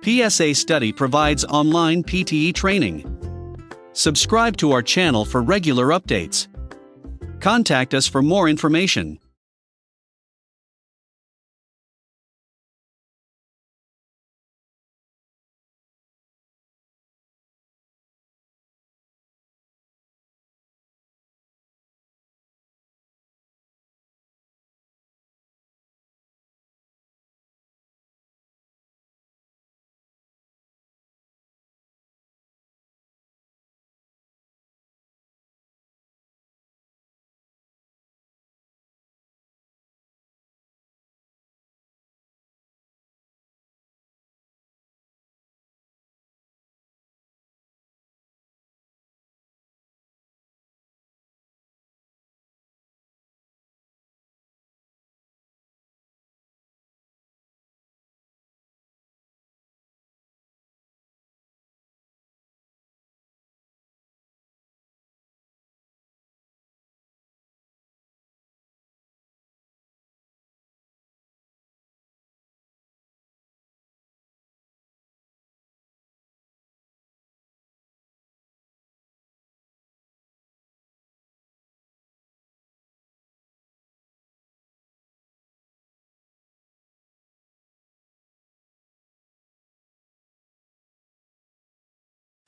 PSA Study provides online PTE training. Subscribe to our channel for regular updates. Contact us for more information.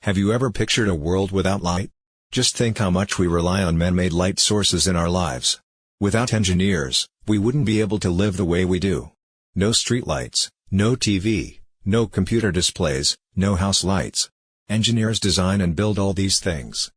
Have you ever pictured a world without light? Just think how much we rely on man-made light sources in our lives. Without engineers, we wouldn't be able to live the way we do. No streetlights, no TV, no computer displays, no house lights. Engineers design and build all these things.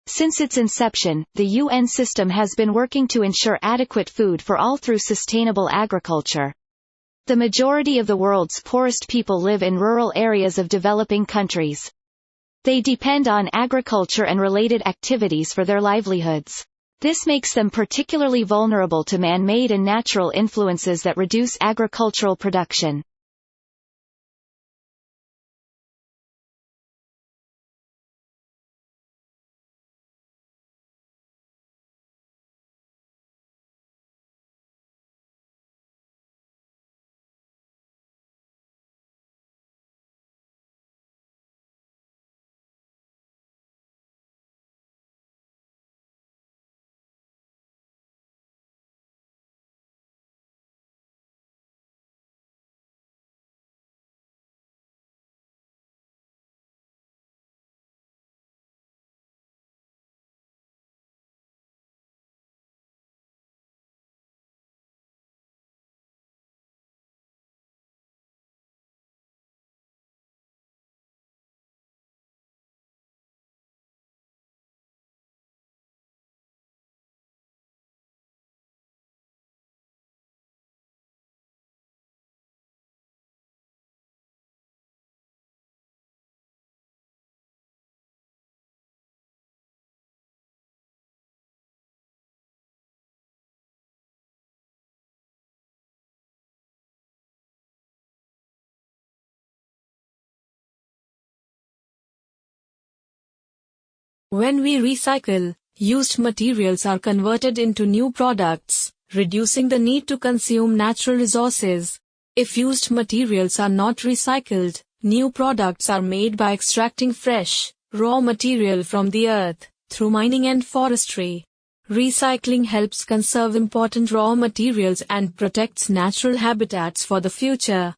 Since its inception, the UN system has been working to ensure adequate food for all through sustainable agriculture. The majority of the world's poorest people live in rural areas of developing countries. They depend on agriculture and related activities for their livelihoods. This makes them particularly vulnerable to man-made and natural influences that reduce agricultural production. When we recycle, Used materials are converted into new products, reducing the need to consume natural resources. If used materials are not recycled, new products are made by extracting fresh, raw material from the earth, through mining and forestry. Recycling helps conserve important raw materials and protects natural habitats for the future.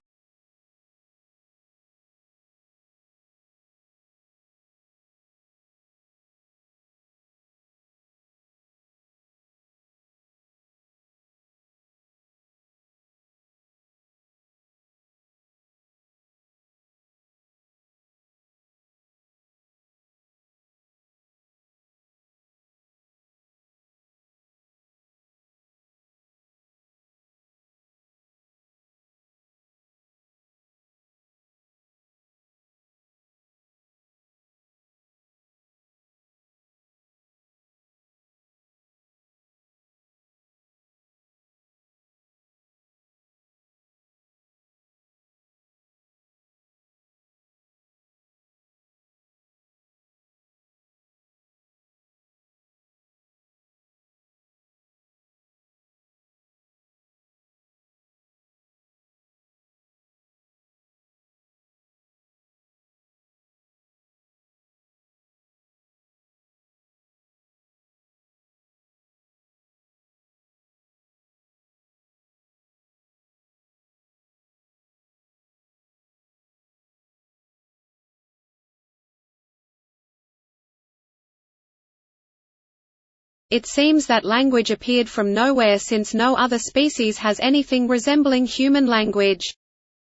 It seems that language appeared from nowhere since no other species has anything resembling human language.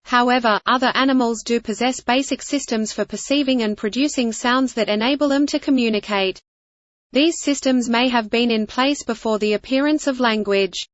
However, other animals do possess basic systems for perceiving and producing sounds that enable them to communicate. These systems may have been in place before the appearance of language.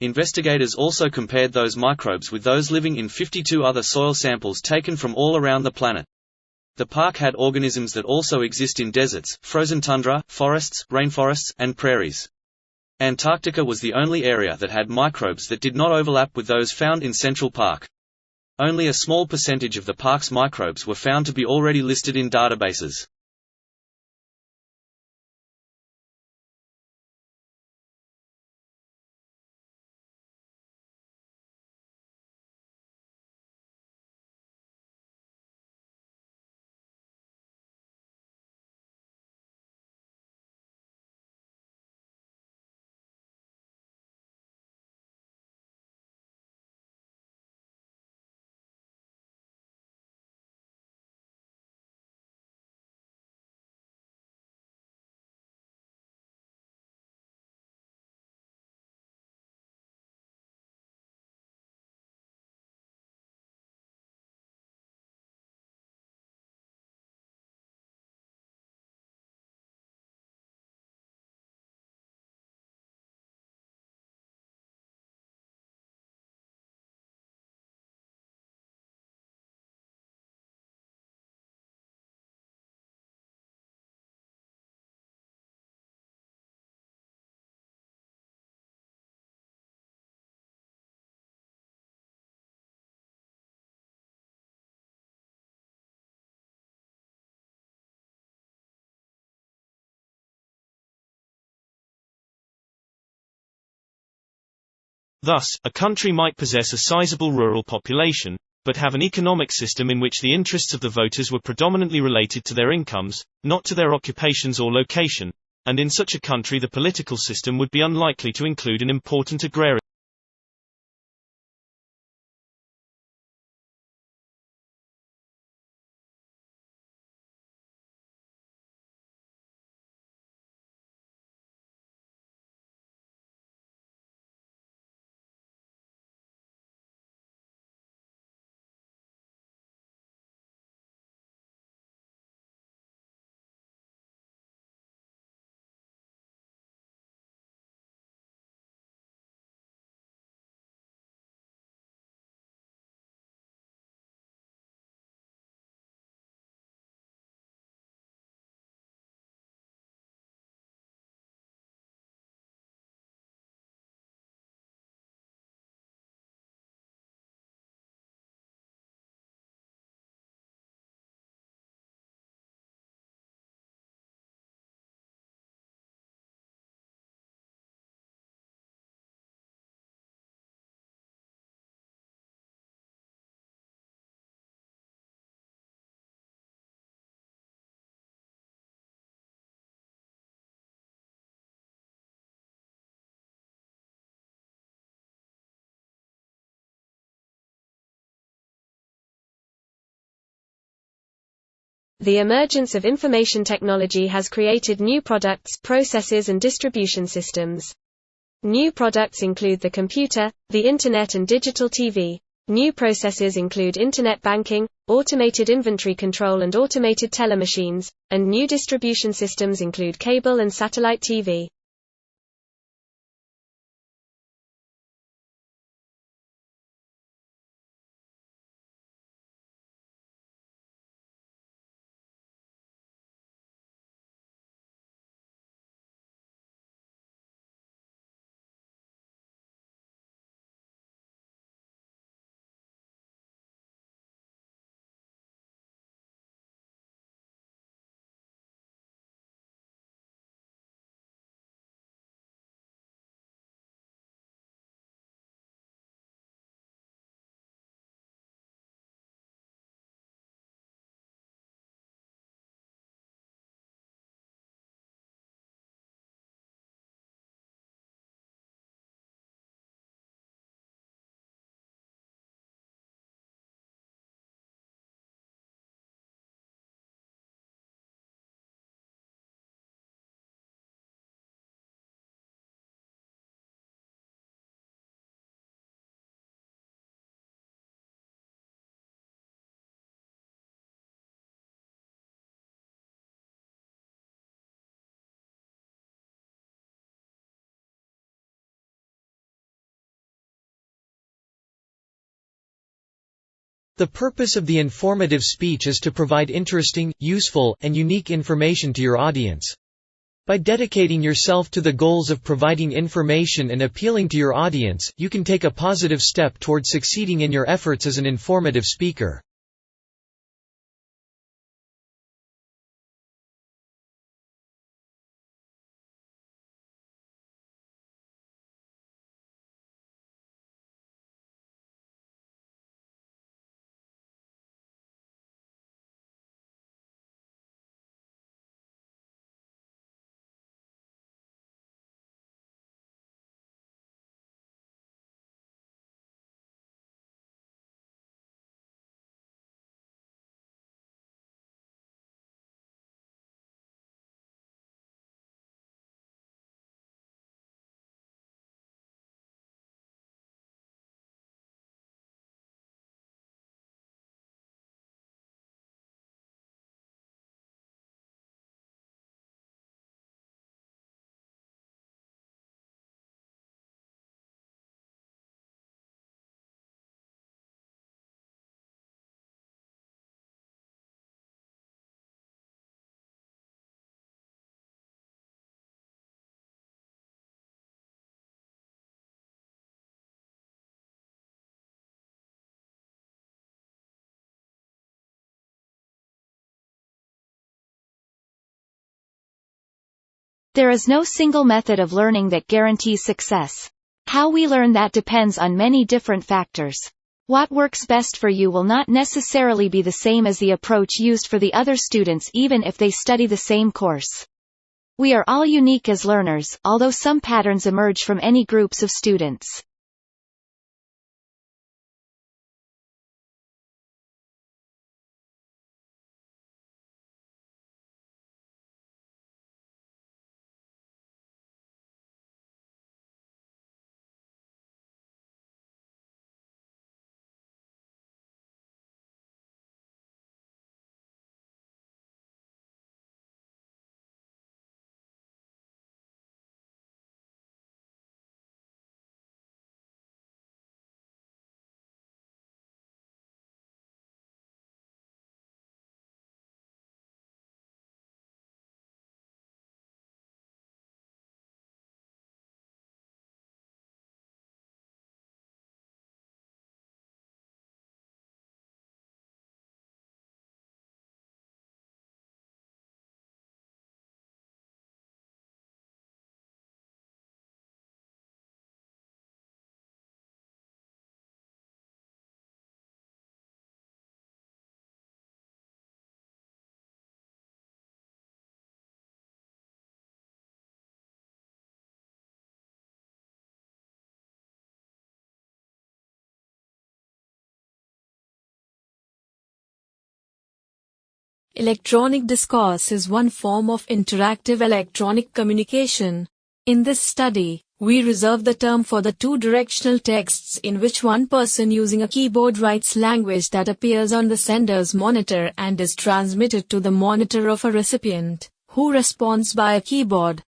Investigators also compared those microbes with those living in 52 other soil samples taken from all around the planet. The park had organisms that also exist in deserts, frozen tundra, forests, rainforests, and prairies. Antarctica was the only area that had microbes that did not overlap with those found in Central Park. Only a small percentage of the park's microbes were found to be already listed in databases. Thus, a country might possess a sizable rural population, but have an economic system in which the interests of the voters were predominantly related to their incomes, not to their occupations or location, and in such a country the political system would be unlikely to include an important agrarian. The emergence of information technology has created new products, processes and distribution systems. New products include the computer, the Internet and digital TV. New processes include Internet banking, automated inventory control and automated teller machines, and new distribution systems include cable and satellite TV. The purpose of the informative speech is to provide interesting, useful, and unique information to your audience. By dedicating yourself to the goals of providing information and appealing to your audience, you can take a positive step toward succeeding in your efforts as an informative speaker. There is no single method of learning that guarantees success. How we learn that depends on many different factors. What works best for you will not necessarily be the same as the approach used for the other students even if they study the same course. We are all unique as learners, although some patterns emerge from any groups of students. Electronic discourse is one form of interactive electronic communication. In this study, we reserve the term for the two-directional texts in which one person using a keyboard writes language that appears on the sender's monitor and is transmitted to the monitor of a recipient, who responds by a keyboard.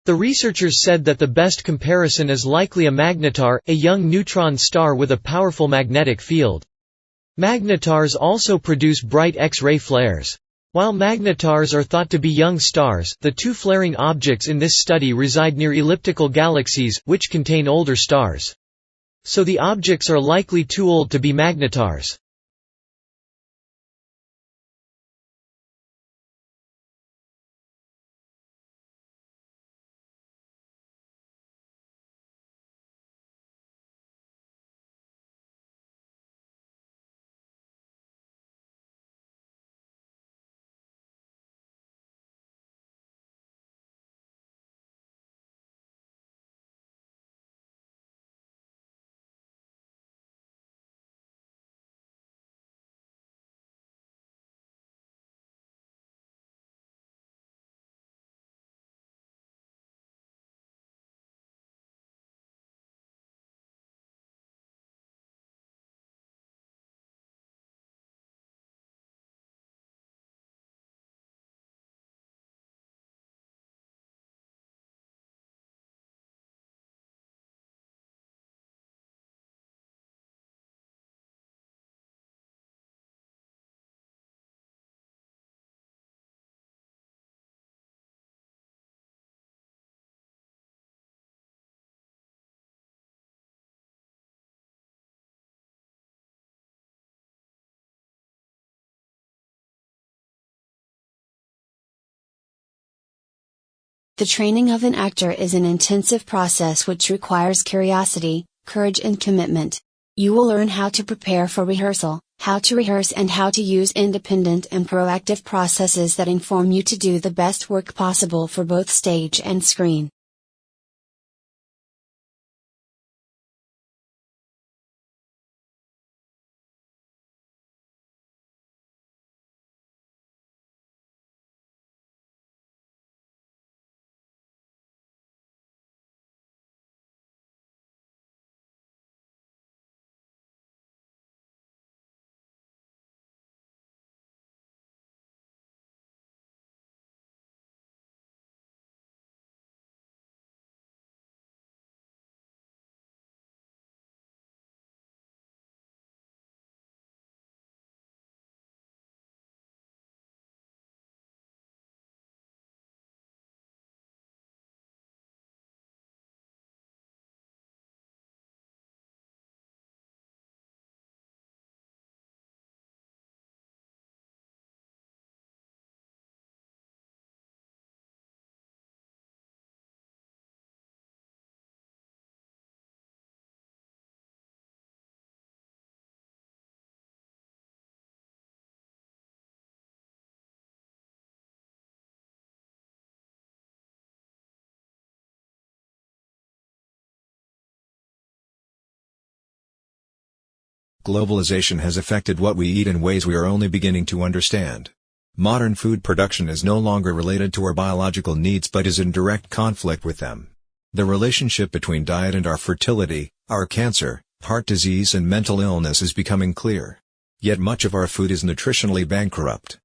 The researchers said that the best comparison is likely a magnetar, a young neutron star with a powerful magnetic field. Magnetars also produce bright X-ray flares. While magnetars are thought to be young stars, the two flaring objects in this study reside near elliptical galaxies, which contain older stars. So the objects are likely too old to be magnetars. The training of an actor is an intensive process which requires curiosity, courage and commitment. You will learn how to prepare for rehearsal, how to rehearse and how to use independent and proactive processes that inform you to do the best work possible for both stage and screen. Globalization has affected what we eat in ways we are only beginning to understand. Modern food production is no longer related to our biological needs but is in direct conflict with them. The relationship between diet and our fertility, our cancer, heart disease and mental illness is becoming clear. Yet much of our food is nutritionally bankrupt.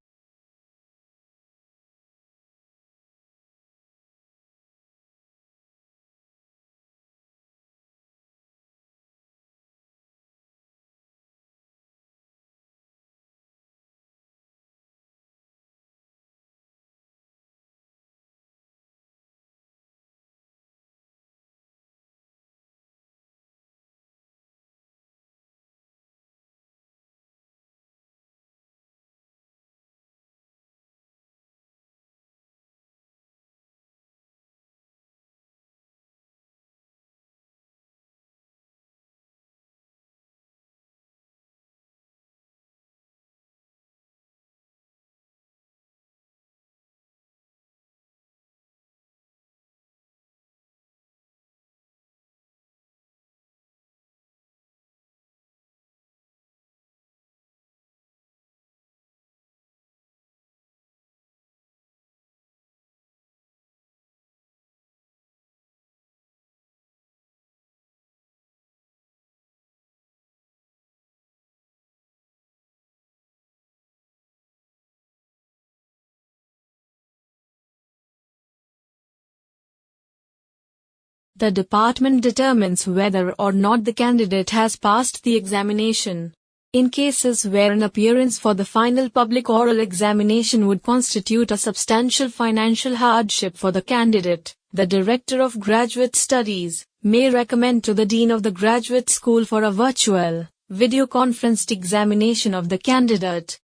The department determines whether or not the candidate has passed the examination. In cases where an appearance for the final public oral examination would constitute a substantial financial hardship for the candidate, the Director of Graduate Studies may recommend to the Dean of the Graduate School for a virtual, video-conferenced examination of the candidate.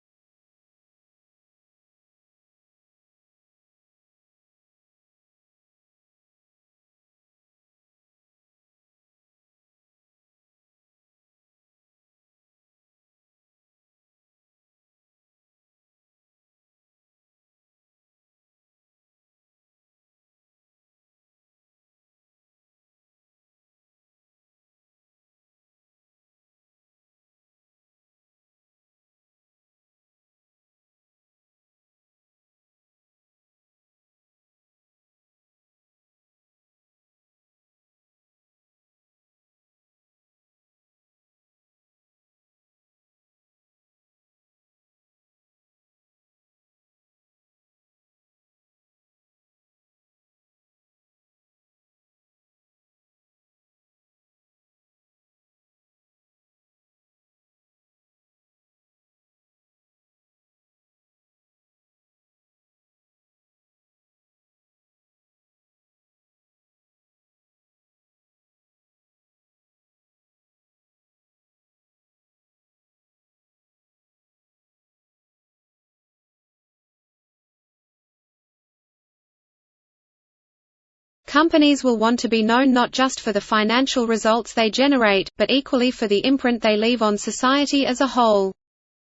Companies will want to be known not just for the financial results they generate, but equally for the imprint they leave on society as a whole.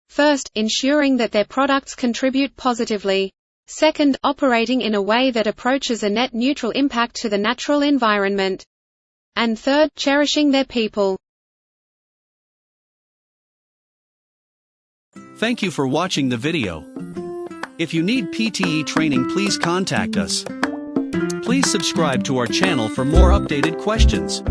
First, ensuring that their products contribute positively. Second, operating in a way that approaches a net neutral impact to the natural environment. And third, cherishing their people. Thank you for watching the video. If you need PTE training, please contact us. Please subscribe to our channel for more updated questions.